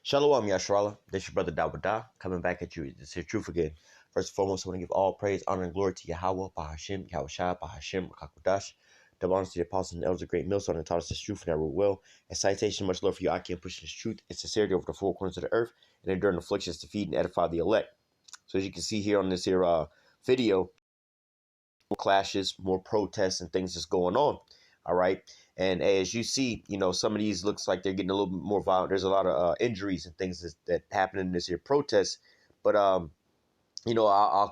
Shalom, Yashrala. This your brother Dawada, coming back at you. This is truth again. First and foremost, I want to give all praise, honor, and glory to Yahweh, Bahashim, Yahushua, Bahashim, Kakudash. Double honors to the apostles and elders of great millstone and taught us this truth and that rule well. And citation, much love for you, I can push this truth and sincerity over the four corners of the earth, and enduring afflictions to feed and edify the elect. So as you can see here on this here video, more clashes, more protests, and things that's going on. All right. And as you see, some of these looks like they're getting a little bit more violent. There's a lot of injuries and things that happen in this here protest. But, I'll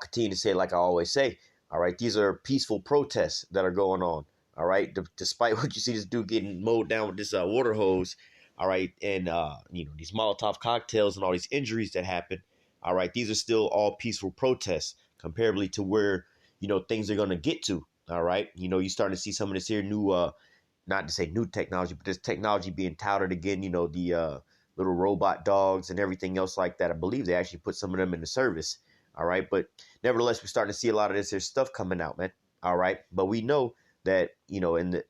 continue to say, like I always say, all right, these are peaceful protests that are going on. All right. Despite what you see this dude getting mowed down with this water hose. All right. And, these Molotov cocktails and all these injuries that happen. All right. These are still all peaceful protests comparably to where, things are going to get to. All right. You starting to see some of this here new, not to say new technology, but this technology being touted again, the little robot dogs and everything else like that. I believe they actually put some of them into service. All right. But nevertheless, we're starting to see a lot of this here stuff coming out, man. All right. But we know that,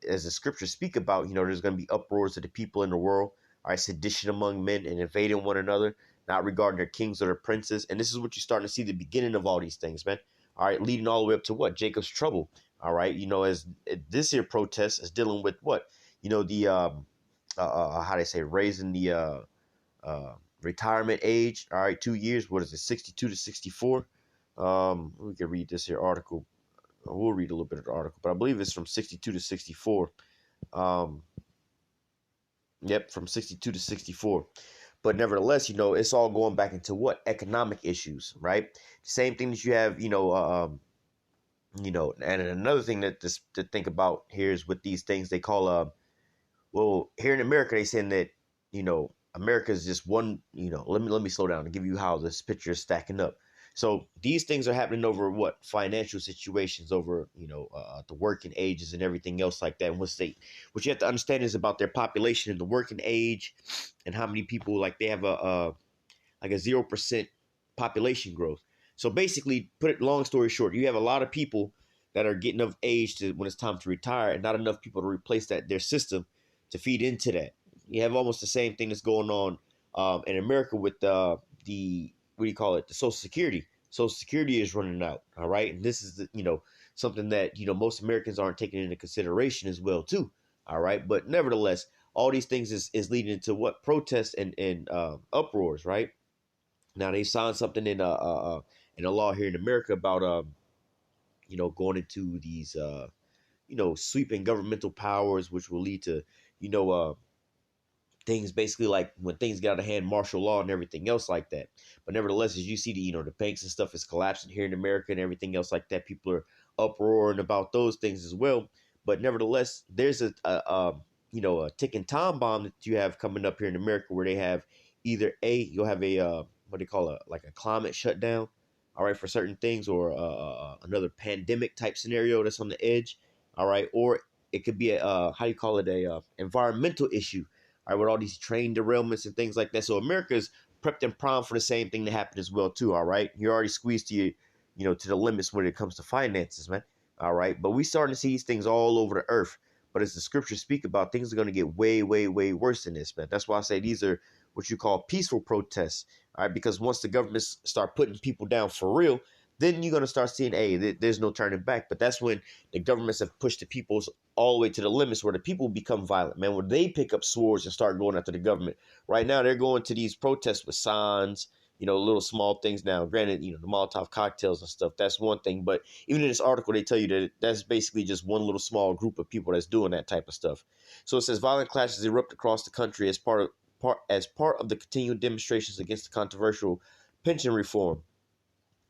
as the scriptures speak about, there's going to be uproars of the people in the world. All right. Sedition among men and invading one another, not regarding their kings or their princes. And this is what you're starting to see the beginning of all these things, man. All right. Leading all the way up to what? Jacob's trouble. All right, as this here protest is dealing with what, the how they say raising the retirement age. All right, 2 years. What is it, 62 to 64? We can read this here article. We'll read a little bit of the article, but I believe it's from 62 to 64. Yep, from 62 to 64. But nevertheless, it's all going back into what? Economic issues, right? Same thing that you have, and another thing that to think about here is with these things they call here in America they saying that America is just one. Let me slow down and give you how this picture is stacking up. So these things are happening over what? Financial situations, over the working ages and everything else like that. And what you have to understand is about their population and the working age and how many people, like they have a 0% population growth. So basically, put it long story short, you have a lot of people that are getting of age to when it's time to retire, and not enough people to replace their system to feed into that. You have almost the same thing that's going on in America with the what do you call it? The Social Security. Social Security is running out. All right, and this is something that most Americans aren't taking into consideration as well too. All right, but nevertheless, all these things is leading to what? Protests and uproars, right? Now they signed something in a law here in America about going into these sweeping governmental powers, which will lead to things basically like when things get out of hand, martial law and everything else like that. But nevertheless, as you see, the banks and stuff is collapsing here in America and everything else like that. People are uproaring about those things as well. But nevertheless, there's a ticking time bomb that you have coming up here in America, where they have either you'll have a what do you call like a climate shutdown, all right, for certain things, or another pandemic type scenario that's on the edge, all right, or it could be a how do you call it, a environmental issue, all right, with all these train derailments and things like that. So America's prepped and primed for the same thing to happen as well too, all right. You're already squeezed to to the limits when it comes to finances, man, all right. But we starting to see these things all over the earth. But as the scriptures speak about, things are going to get way, way, way worse than this, man. That's why I say these are what you call peaceful protests, all right? Because once the governments start putting people down for real, then you're going to start seeing, hey, there's no turning back. But that's when the governments have pushed the peoples all the way to the limits where the people become violent, man, where they pick up swords and start going after the government. Right now, they're going to these protests with signs, little small things. Now, granted, the Molotov cocktails and stuff, that's one thing. But even in this article, they tell you that that's basically just one little small group of people that's doing that type of stuff. So it says violent clashes erupt across the country as part of the continued demonstrations against the controversial pension reform.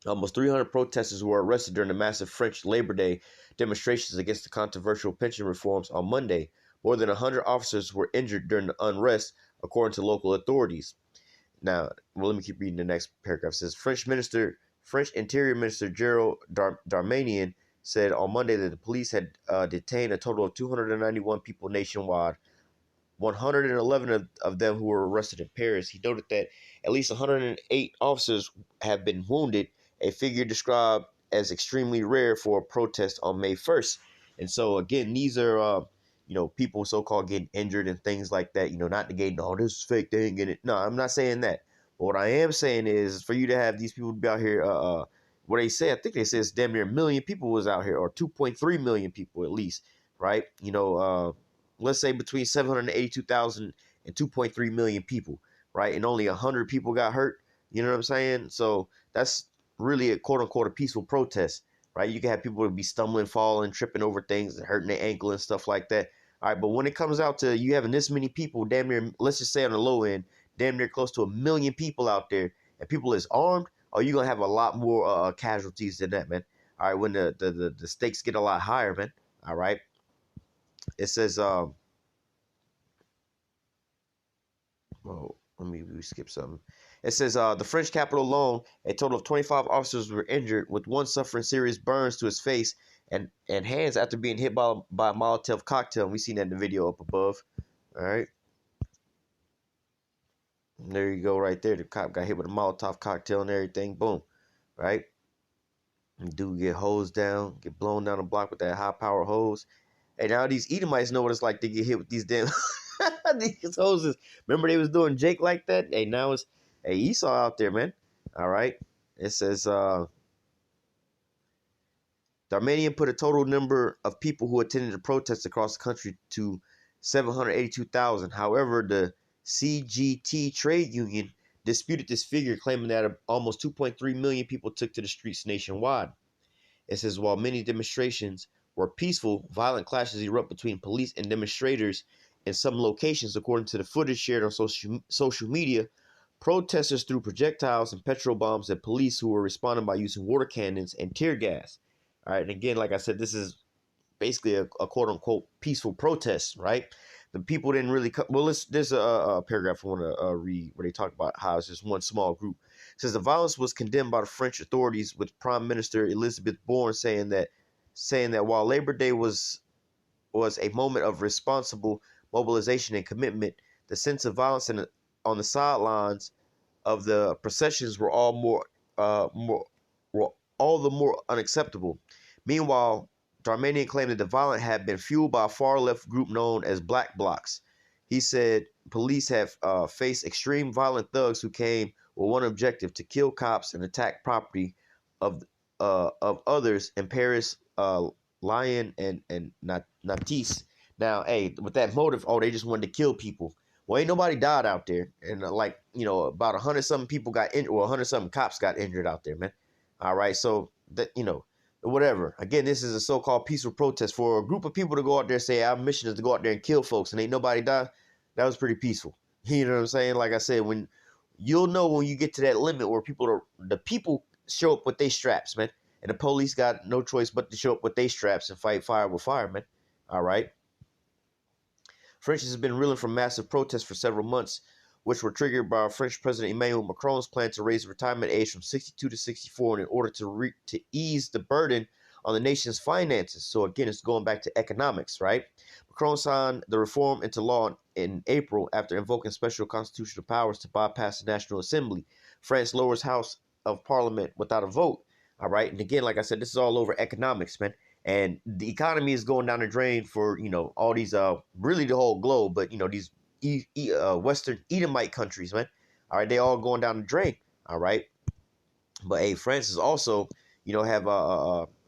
Almost 300 protesters were arrested during the massive French Labor Day demonstrations against the controversial pension reforms on Monday. More than 100 officers were injured during the unrest, according to local authorities. Now, let me keep reading the next paragraph. It says French Interior Minister Gerald Darmanin said on Monday that the police had detained a total of 291 people nationwide, 111 of them who were arrested in Paris. He noted that at least 108 officers have been wounded, a figure described as extremely rare for a protest on May 1st. And so, again, these are, people so-called getting injured and things like that, not negating, oh, this is fake, they ain't getting it. No, I'm not saying that. But what I am saying is for you to have these people be out here, what they say, I think they said it's damn near a million people was out here, or 2.3 million people at least, right? Let's say between 782,000 and 2.3 million people, right? And only 100 people got hurt. You know what I'm saying? So that's really a quote unquote a peaceful protest, right? You can have people be stumbling, falling, tripping over things and hurting their ankle and stuff like that. All right, but when it comes out to you having this many people, damn near, let's just say on the low end, damn near close to a million people out there, and people is armed, oh, you're gonna have a lot more casualties than that, man. All right, when the stakes get a lot higher, man. All right, it says well, let me skip something. It says the French capital alone, a total of 25 officers were injured, with one suffering serious burns to his face and hands after being hit by a Molotov cocktail. And we seen that in the video up above. All right. And there you go right there. The cop got hit with a Molotov cocktail and everything. Boom. Right. And dude get hosed down, get blown down the block with that high power hose. And now these Edomites know what it's like to get hit with these damn these hoses. Remember they was doing Jake like that? Hey, now it's Esau out there, man. All right. It says the Armenian put a total number of people who attended the protests across the country to 782,000. However, the CGT trade union disputed this figure, claiming that almost 2.3 million people took to the streets nationwide. It says while many demonstrations were peaceful, violent clashes erupt between police and demonstrators in some locations, according to the footage shared on social media. Protesters threw projectiles and petrol bombs at police, who were responding by using water cannons and tear gas. All right, and again, like I said, this is basically a quote-unquote peaceful protest, right? The people didn't really there's a paragraph I want to read where they talk about how it's just one small group. It says the violence was condemned by the French authorities, with Prime Minister Elizabeth Borne saying that while Labor Day was a moment of responsible mobilization and commitment, the sense of violence on the sidelines of the processions were all the more unacceptable. Meanwhile, Darmanian claimed that the violence had been fueled by a far-left group known as Black Blocs. He said police have faced extreme violent thugs who came with one objective: to kill cops and attack property of others in Paris, Lyon, and Nantes. Now, hey, with that motive, oh, they just wanted to kill people. Well, ain't nobody died out there, and about 100-something people got injured, or 100-something cops got injured out there, man. All right, so that whatever. Again, this is a so-called peaceful protest. For a group of people to go out there and say our mission is to go out there and kill folks, and ain't nobody die, that was pretty peaceful. You know what I'm saying? Like I said, when you'll know when you get to that limit where the people show up with their straps, man, and the police got no choice but to show up with their straps and fight fire with fire, man. All right. France has been reeling from massive protests for several months, which were triggered by French President Emmanuel Macron's plan to raise the retirement age from 62 to 64 in order to ease the burden on the nation's finances. So again, it's going back to economics, right? Macron signed the reform into law in April after invoking special constitutional powers to bypass the National Assembly, France's lowest house of parliament, without a vote. All right. And again, like I said, this is all over economics, man. And the economy is going down the drain for, all these, really the whole globe, but, these Western Edomite countries, man. All right. They all going down the drain. All right. But, hey, France is also, have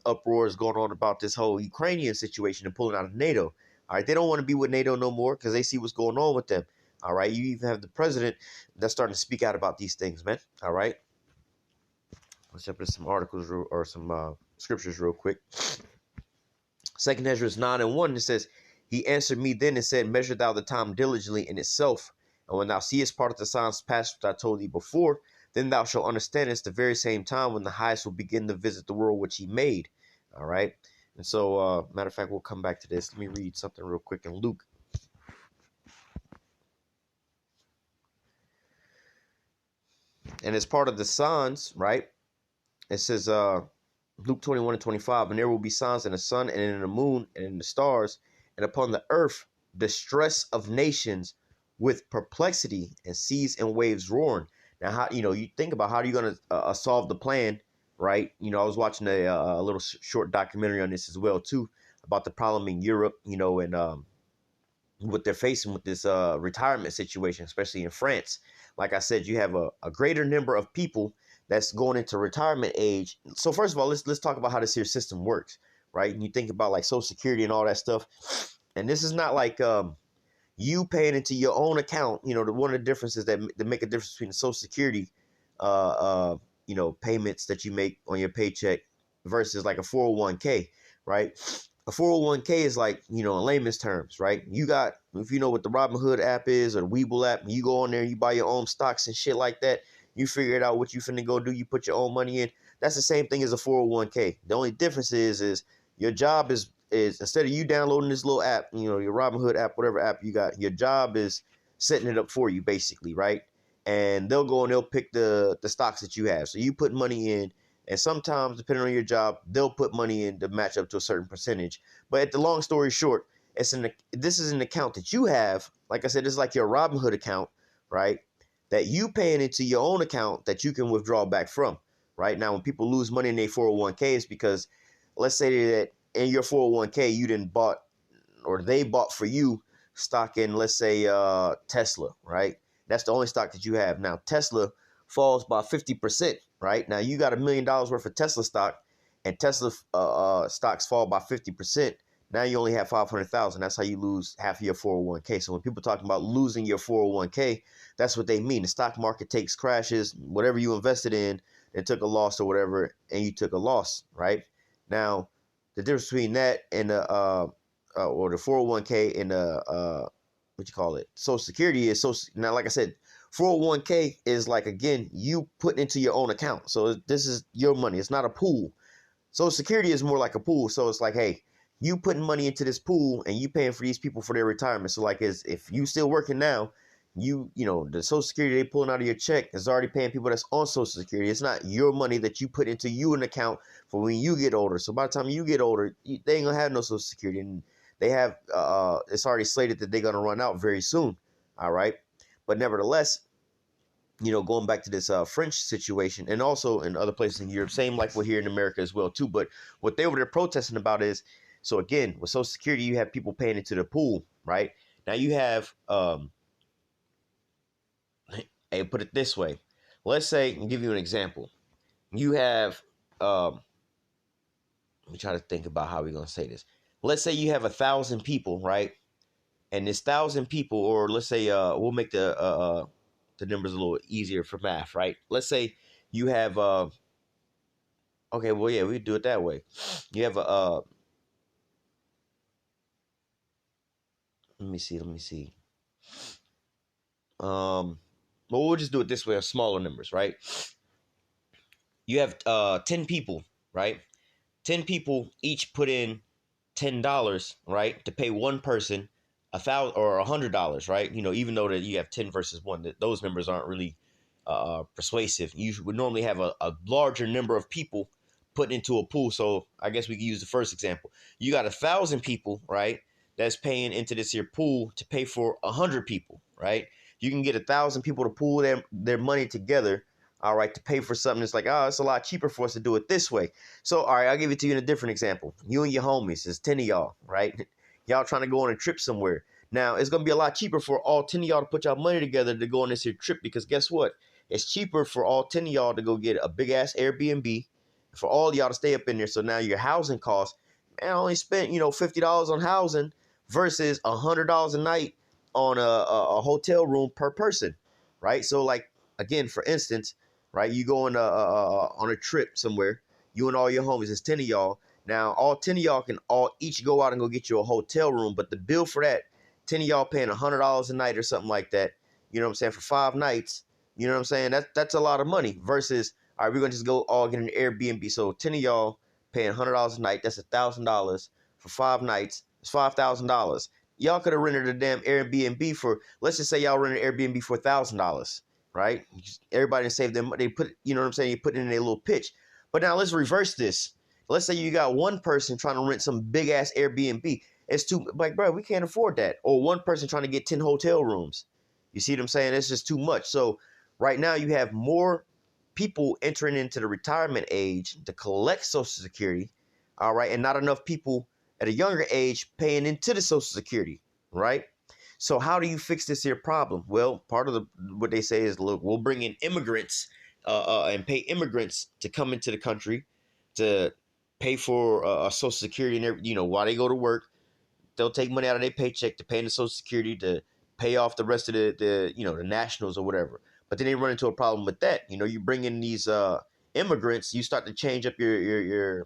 uproars going on about this whole Ukrainian situation and pulling out of NATO. All right. They don't want to be with NATO no more because they see what's going on with them. All right. You even have the president that's starting to speak out about these things, man. All right. Let's jump into some articles or some scriptures real quick. 2 Ezra 9:1, it says, he answered me then and said, measure thou the time diligently in itself. And when thou seest part of the signs past which I told thee before, then thou shalt understand it's the very same time when the highest will begin to visit the world which he made. All right. And so, matter of fact, we'll come back to this. Let me read something real quick in Luke. And as part of the signs, right, it says, Luke 21:25, and there will be signs in the sun and in the moon and in the stars, and upon the earth distress of nations with perplexity and seas and waves roaring. Now, how you think about how are you going to solve the plan, right? I was watching a little short documentary on this as well too, about the problem in Europe, and what they're facing with this retirement situation, especially in France. Like I said, you have a greater number of people that's going into retirement age. So first of all, let's talk about how this here system works, right? And you think about like Social Security and all that stuff, and this is not like you paying into your own account. You know, one of the differences that make a difference between the Social Security, payments that you make on your paycheck versus like a 401k, right? A 401k is like, in layman's terms, right? You got, if you know what the Robinhood app is or the Webull app, you go on there, you buy your own stocks and shit like that. You figure it out what you finna go do. You put your own money in. That's the same thing as a 401k. The only difference is your job is instead of you downloading this little app, your Robinhood app, whatever app you got, your job is setting it up for you basically, right? And they'll go and they'll pick the stocks that you have. So you put money in, and sometimes, depending on your job, they'll put money in to match up to a certain percentage. But at the long story short, this is an account that you have. Like I said, it's like your Robinhood account, right? That you paying into your own account that you can withdraw back from, right? Now, when people lose money in their 401k, it's because, let's say that in your 401k, you didn't bought, or they bought for you stock in, let's say, Tesla, right? That's the only stock that you have. Now, Tesla falls by 50%, right? Now, you got $1 million worth of Tesla stock, and Tesla stocks fall by 50%. Now you only have 500,000. That's how you lose half of your 401k. So when people talking about losing your 401k, that's what they mean. The stock market takes crashes, whatever you invested in, it took a loss or whatever, and you took a loss, right? Now, the difference between that and the 401k and the what you call it, Social Security is now, like I said, 401k is like, again, you put into your own account. So this is your money. It's not a pool. Social Security is more like a pool. So it's like, hey, you putting money into this pool and you paying for these people for their retirement. So like, if you still working now, the Social Security they pulling out of your check is already paying people that's on Social Security. It's not your money that you put into an account for when you get older. So by the time you get older, they ain't gonna have no Social Security, and they have it's already slated that they're gonna run out very soon. All right, but nevertheless, going back to this French situation, and also in other places in Europe, same like we're here in America as well too. But what they were there protesting about is, so again, with Social Security, you have people paying into the pool, right? Now you have hey, put it this way. Let's say, I'll give you an example. You have, let me try to think about how we're going to say this. Let's say you have 1,000 people, right? And this 1,000 people, or let's say, we'll make the numbers a little easier for math, right? Let's say you have, okay, well, yeah, we do it that way. You have let me see. Well, we'll just do it this way, of smaller numbers, right? You have 10 people, right? 10 people each put in $10, right, to pay one person $1,000 or $100, right? Even though that you have 10 versus 1, those numbers aren't really persuasive. You would normally have a larger number of people put into a pool. So I guess we can use the first example. You got 1,000 people, right, that's paying into this here pool to pay for 100 people, right? You can get 1,000 people to pool their money together, all right, to pay for something that's like, oh, it's a lot cheaper for us to do it this way. So, all right, I'll give it to you in a different example. You and your homies, it's 10 of y'all, right? Y'all trying to go on a trip somewhere. Now, it's going to be a lot cheaper for all 10 of y'all to put y'all money together to go on this here trip, because guess what? It's cheaper for all 10 of y'all to go get a big-ass Airbnb, for all of y'all to stay up in there. So now your housing costs, man, I only spent, $50 on housing versus $100 a night on a hotel room per person, right? So, like, again, for instance, right, you go on a trip somewhere, you and all your homies, it's 10 of y'all. Now, all 10 of y'all can all each go out and go get you a hotel room, but the bill for that, 10 of y'all paying $100 a night or something like that, you know what I'm saying, for 5 nights, you know what I'm saying? That's a lot of money versus, all right, we're going to just go all get an Airbnb. So 10 of y'all paying $100 a night, that's $1,000 for 5 nights. It's $5,000. Y'all could have rented a damn Airbnb for, let's just say y'all rented an Airbnb for $1,000, right? Everybody saved them. They put, you know what I'm saying? You put it in a little pitch. But now let's reverse this. Let's say you got one person trying to rent some big ass Airbnb. It's too, like, bro, we can't afford that. Or one person trying to get 10 hotel rooms. You see what I'm saying? It's just too much. So right now you have more people entering into the retirement age to collect Social Security, all right, and not enough people at a younger age paying into the Social Security, right? So how do you fix this here problem? Well, part of what they say is, look, we'll bring in immigrants and pay immigrants to come into the country to pay for Social Security and while they go to work. They'll take money out of their paycheck to pay into Social Security to pay off the rest of the nationals or whatever. But then they run into a problem with that. You bring in these immigrants, you start to change up your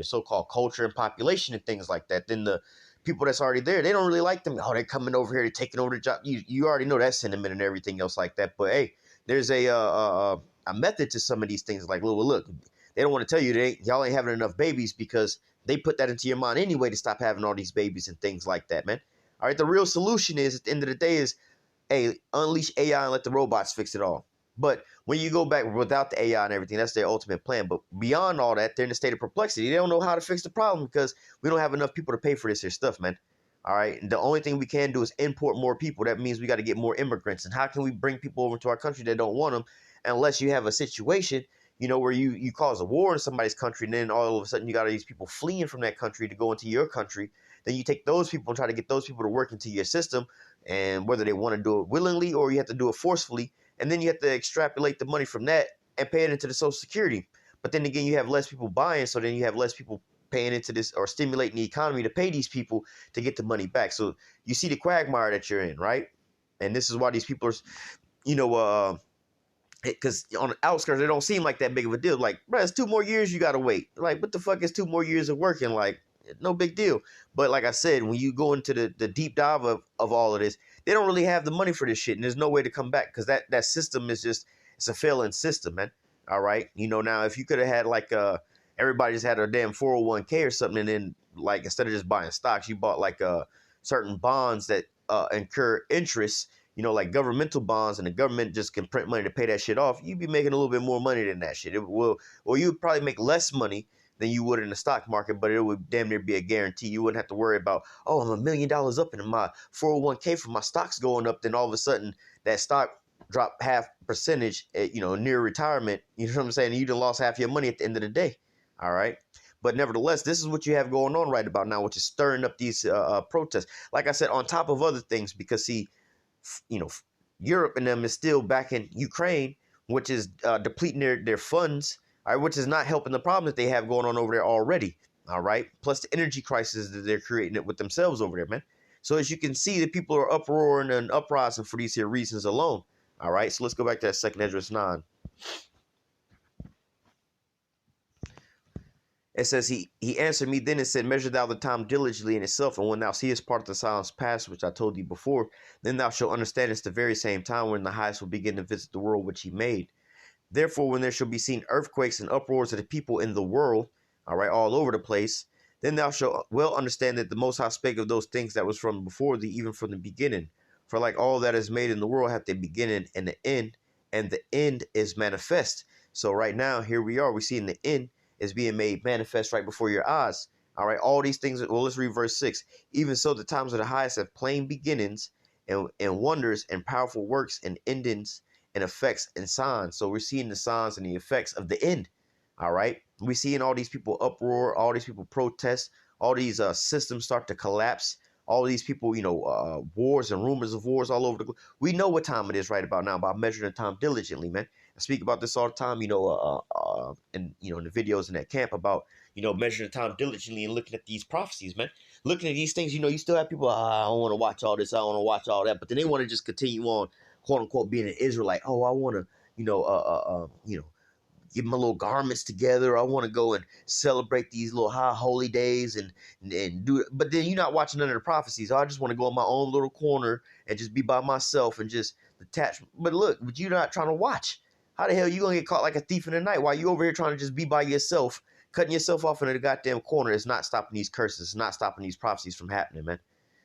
so-called culture and population and things like that. Then the people that's already there, they don't really like them. Oh, they're coming over here, they're taking over the job. You already know that sentiment and everything else like that. But hey, there's a method to some of these things. Like, look, they don't want to tell you y'all ain't having enough babies because they put that into your mind anyway to stop having all these babies and things like that, man. All right, the real solution is, at the end of the day, is, hey, unleash AI and let the robots fix it all. But when you go back without the AI and everything, that's their ultimate plan. But beyond all that, they're in a state of perplexity. They don't know how to fix the problem because we don't have enough people to pay for this here stuff, man. All right. And the only thing we can do is import more people. That means we got to get more immigrants. And how can we bring people over to our country that don't want them unless you have a situation, where you cause a war in somebody's country, and then all of a sudden you got all these people fleeing from that country to go into your country. Then you take those people and try to get those people to work into your system, and whether they want to do it willingly or you have to do it forcefully, and then you have to extrapolate the money from that and pay it into the Social Security. But then again, you have less people buying, so then you have less people paying into this or stimulating the economy to pay these people to get the money back. So you see the quagmire that you're in, right? And this is why these people are, because on the outskirts, it don't seem like that big of a deal. Like, bro, it's 2 more years you got to wait. Like, what the fuck is 2 more years of working? Like, no big deal. But like I said, when you go into the deep dive of all of this, they don't really have the money for this shit. And there's no way to come back because that system is it's a failing system, man. All right. Now, if you could have had everybody just had a damn 401k or something, and then like instead of just buying stocks, you bought certain bonds that incur interest, like governmental bonds, and the government just can print money to pay that shit off, you'd be making a little bit more money than that shit. Or you'd probably make less money than you would in the stock market, but it would damn near be a guarantee. You wouldn't have to worry about, oh, I'm $1 million up and my 401k for my stocks going up. Then all of a sudden that stock dropped half percentage at, near retirement. You know what I'm saying? You done lost half your money at the end of the day. All right. But nevertheless, this is what you have going on right about now, which is stirring up these protests. Like I said, on top of other things, because see, Europe and them is still back in Ukraine, which is depleting their funds, all right, which is not helping the problem that they have going on over there already. All right. Plus the energy crisis that they're creating it with themselves over there, man. So as you can see, the people are uproaring and uprising for these here reasons alone. All right. So let's go back to that 2nd Esdras 9. It says, he answered me then and said, measure thou the time diligently in itself, and when thou seest part of the silence past, which I told thee before, then thou shalt understand it's the very same time when the highest will begin to visit the world which he made. Therefore, when there shall be seen earthquakes and uproars of the people in the world, all right, all over the place, then thou shalt well understand that the Most High spake of those things that was from before thee, even from the beginning. For like all that is made in the world hath a beginning and the end is manifest. So right now, here we are, we see in the end is being made manifest right before your eyes. All right, all these things. Well, let's read verse 6. Even so, the times of the highest have plain beginnings and wonders and powerful works and endings and effects and signs. So we're seeing the signs and the effects of the end. All right, we're seeing all these people uproar, all these people protest, all these systems start to collapse. All these people, wars and rumors of wars all over the globe. We know what time it is right about now by measuring the time diligently, man. I speak about this all the time, in the videos in that camp about, measuring the time diligently and looking at these prophecies, man. Looking at these things, you still have people, I don't want to watch all this, I don't want to watch all that, but then they want to just continue on, quote unquote, being an Israelite. Oh, I want to, get my little garments together. I want to go and celebrate these little high holy days and do it. But then you're not watching none of the prophecies. I just want to go in my own little corner and just be by myself and just detach. But look, but you're not trying to watch. How the hell you going to get caught like a thief in the night while you over here trying to just be by yourself, cutting yourself off in the goddamn corner? It's not stopping these curses. It's not stopping these prophecies from happening, man.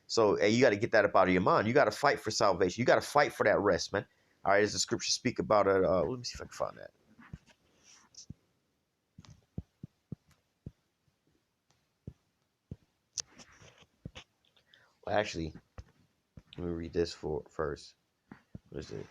So hey, you got to get that up out of your mind. You got to fight for salvation. You got to fight for that rest, man. All right, as the scriptures speak about it. Let me see if I can find that. Well, actually, let me read this first. What is it?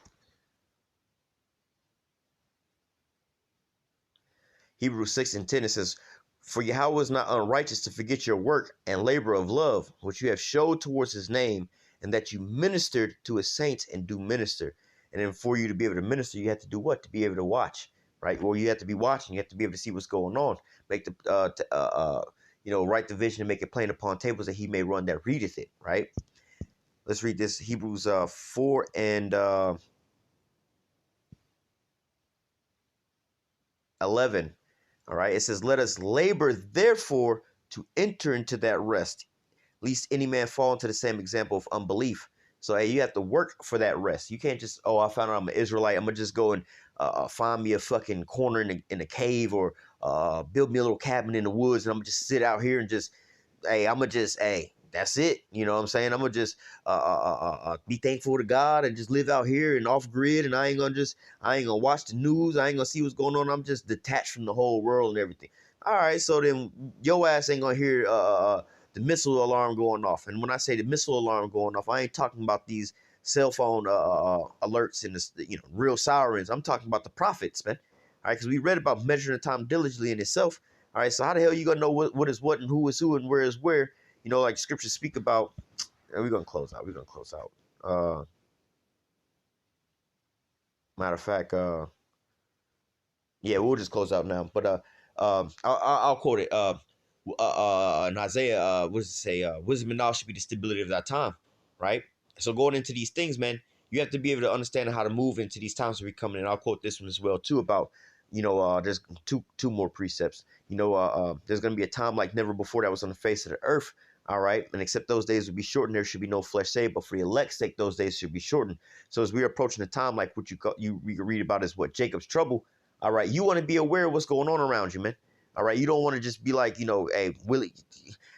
Hebrews 6:10, it says, for Yahweh is not unrighteous to forget your work and labor of love, which you have showed towards his name, and that you ministered to his saints and do minister. And then for you to be able to minister, you have to do what? To be able to watch, right? Well, you have to be watching. You have to be able to see what's going on. Make the write the vision and make it plain upon tables that he may run that readeth it, right? Let's read this Hebrews 4 and 11. All right, it says, "Let us labor therefore to enter into that rest, lest any man fall into the same example of unbelief." So hey, you have to work for that rest. You can't just, oh, I found out I'm an Israelite, I'm gonna just go and find me a fucking corner in a cave, or build me a little cabin in the woods, and I'm gonna just sit out here and just, hey, I'm gonna just, hey, that's it. You know what I'm saying? I'm gonna just be thankful to God and just live out here and off grid, and I ain't gonna watch the news. I ain't gonna see what's going on. I'm just detached from the whole world and everything. All right, so then your ass ain't gonna hear the missile alarm going off. And when I say the missile alarm going off, I ain't talking about these cell phone alerts and this, real sirens. I'm talking about the prophets, man. All right, because we read about measuring the time diligently in itself. All right, so how the hell you gonna know what is what and who is who and where is where? Like scriptures speak about. And we're gonna close out. We're gonna close out. Matter of fact, yeah, we'll just close out now. But I'll quote it. In Isaiah, what does it say? Wisdom and knowledge should be the stability of that time, right? So going into these things, man, you have to be able to understand how to move into these times that we coming in. I'll quote this one as well too about, there's two more precepts. There's gonna be a time like never before that was on the face of the earth. All right, and except those days will be shortened, there should be no flesh saved. But for the elect's sake, those days should be shortened. So as we're approaching a time like what you read about is what Jacob's trouble. All right, you want to be aware of what's going on around you, man. All right, you don't want to just be like, hey, Willie,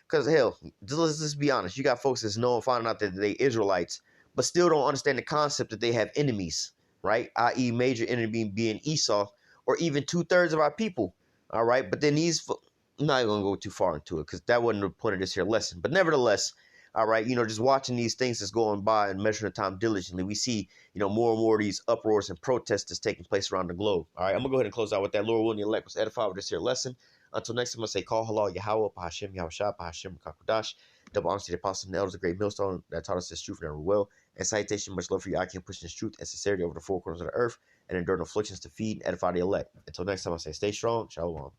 because hell, let's just be honest. You got folks that's knowing, finding out that they Israelites, but still don't understand the concept that they have enemies, right? I.e., major enemy being Esau, or even 2/3 of our people. All right, but then I'm not going to go too far into it because that wasn't the point of this here lesson. But nevertheless, all right, just watching these things that's going by and measuring the time diligently, we see, more and more of these uproars and protests that's taking place around the globe. All right, I'm going to go ahead and close out with that. Lord willing, the elect was edified with this here lesson. Until next time, I say, call halal Yahweh, Bahashem, Yahushua, Bahashem, Kakudash. Double honor to the apostles and the elders, the great millstone that taught us this truth and never will. And citation, much love for you. I can push this truth and sincerity over the four corners of the earth and endure afflictions to feed and edify the elect. Until next time, I say, stay strong. Shalom.